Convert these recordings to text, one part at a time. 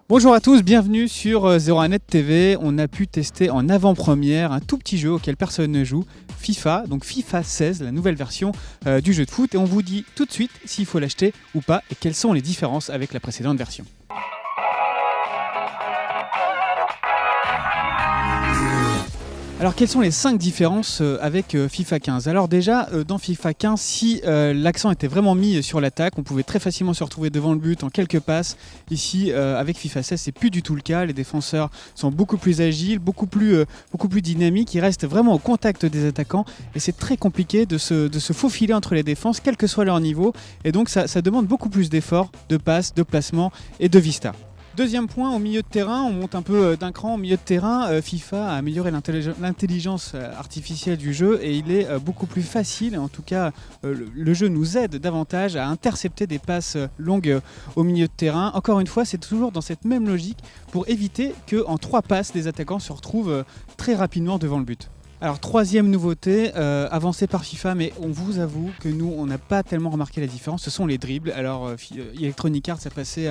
Bonjour à tous, bienvenue sur 01net TV. On a pu tester en avant-première un tout petit jeu auquel personne ne joue, FIFA, donc FIFA 16, la nouvelle version du jeu de foot. Et on vous dit tout de suite s'il faut l'acheter ou pas et quelles sont les différences avec la précédente version. Alors quelles sont les 5 différences avec FIFA 15 ? Alors déjà, dans FIFA 15, si l'accent était vraiment mis sur l'attaque, on pouvait très facilement se retrouver devant le but en quelques passes. Ici, avec FIFA 16, c'est plus du tout le cas. Les défenseurs sont beaucoup plus agiles, beaucoup plus dynamiques. Ils restent vraiment au contact des attaquants et c'est très compliqué de se faufiler entre les défenses, quel que soit leur niveau. Et donc ça demande beaucoup plus d'efforts, de passes, de placements et de vista. Deuxième point, au milieu de terrain, on monte un peu d'un cran. Au milieu de terrain, FIFA a amélioré l'intelligence artificielle du jeu et il est beaucoup plus facile. En tout cas, le jeu nous aide davantage à intercepter des passes longues au milieu de terrain. Encore une fois, c'est toujours dans cette même logique pour éviter qu'en 3 passes, les attaquants se retrouvent très rapidement devant le but. Alors troisième nouveauté, avancée par FIFA, mais on vous avoue que nous on n'a pas tellement remarqué la différence, ce sont les dribbles. Alors Electronic Arts a passé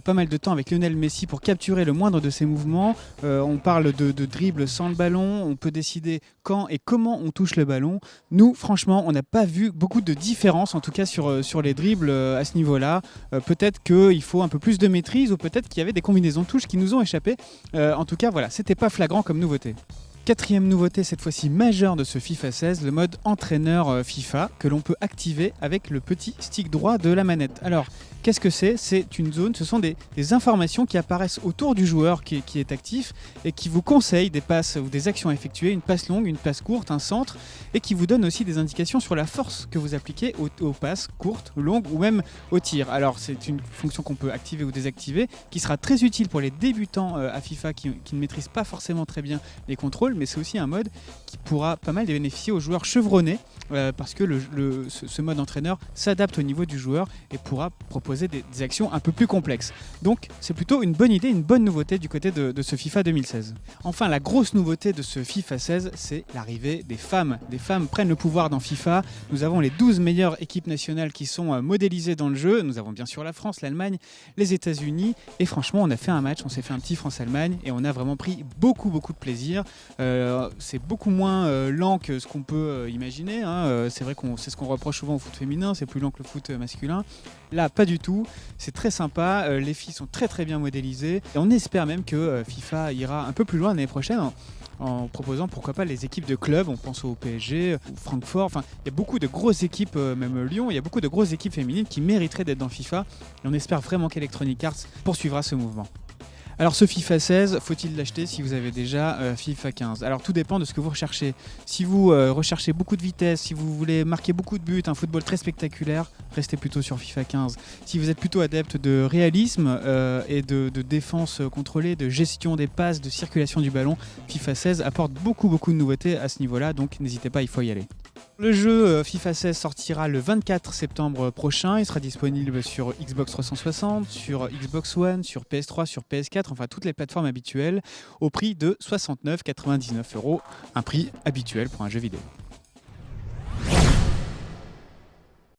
pas mal de temps avec Lionel Messi pour capturer le moindre de ses mouvements. On parle de dribble sans le ballon, on peut décider quand et comment on touche le ballon. Nous franchement on n'a pas vu beaucoup de différence en tout cas sur les dribbles à ce niveau-là. Peut-être qu'il faut un peu plus de maîtrise ou peut-être qu'il y avait des combinaisons de touches qui nous ont échappé. En tout cas voilà, c'était pas flagrant comme nouveauté. Quatrième nouveauté, cette fois-ci majeure de ce FIFA 16, le mode entraîneur FIFA que l'on peut activer avec le petit stick droit de la manette. Alors, qu'est-ce que c'est ? C'est une zone, ce sont des informations qui apparaissent autour du joueur qui est actif et qui vous conseillent des passes ou des actions à effectuer, une passe longue, une passe courte, un centre, et qui vous donne aussi des indications sur la force que vous appliquez aux passes courtes, longues ou même au tir. Alors, c'est une fonction qu'on peut activer ou désactiver, qui sera très utile pour les débutants à FIFA qui ne maîtrisent pas forcément très bien les contrôles, mais c'est aussi un mode qui pourra pas mal bénéficier aux joueurs chevronnés parce que ce mode entraîneur s'adapte au niveau du joueur et pourra proposer des actions un peu plus complexes. Donc c'est plutôt une bonne idée, une bonne nouveauté du côté de ce FIFA 2016. Enfin, la grosse nouveauté de ce FIFA 16, c'est l'arrivée des femmes. Des femmes prennent le pouvoir dans FIFA. Nous avons les 12 meilleures équipes nationales qui sont modélisées dans le jeu. Nous avons bien sûr la France, l'Allemagne, les États-Unis. Et franchement, on a fait un match, on s'est fait un petit France-Allemagne et on a vraiment pris beaucoup de plaisir. C'est beaucoup moins lent que ce qu'on peut imaginer. C'est vrai c'est ce qu'on reproche souvent au foot féminin, c'est plus lent que le foot masculin. Là, pas du tout. C'est très sympa. Les filles sont très bien modélisées. Et on espère même que FIFA ira un peu plus loin l'année prochaine en proposant pourquoi pas les équipes de clubs. On pense au PSG, au Francfort. Enfin, il y a beaucoup de grosses équipes, même Lyon. Il y a beaucoup de grosses équipes féminines qui mériteraient d'être dans FIFA. Et on espère vraiment qu'Electronic Arts poursuivra ce mouvement. Alors ce FIFA 16, faut-il l'acheter si vous avez déjà FIFA 15 ? Alors tout dépend de ce que vous recherchez. Si vous recherchez beaucoup de vitesse, si vous voulez marquer beaucoup de buts, un football très spectaculaire, restez plutôt sur FIFA 15. Si vous êtes plutôt adepte de réalisme et de défense contrôlée, de gestion des passes, de circulation du ballon, FIFA 16 apporte beaucoup de nouveautés à ce niveau-là, donc n'hésitez pas, il faut y aller. Le jeu FIFA 16 sortira le 24 septembre prochain. Il sera disponible sur Xbox 360, sur Xbox One, sur PS3, sur PS4, enfin toutes les plateformes habituelles, au prix de 69,99 €, un prix habituel pour un jeu vidéo.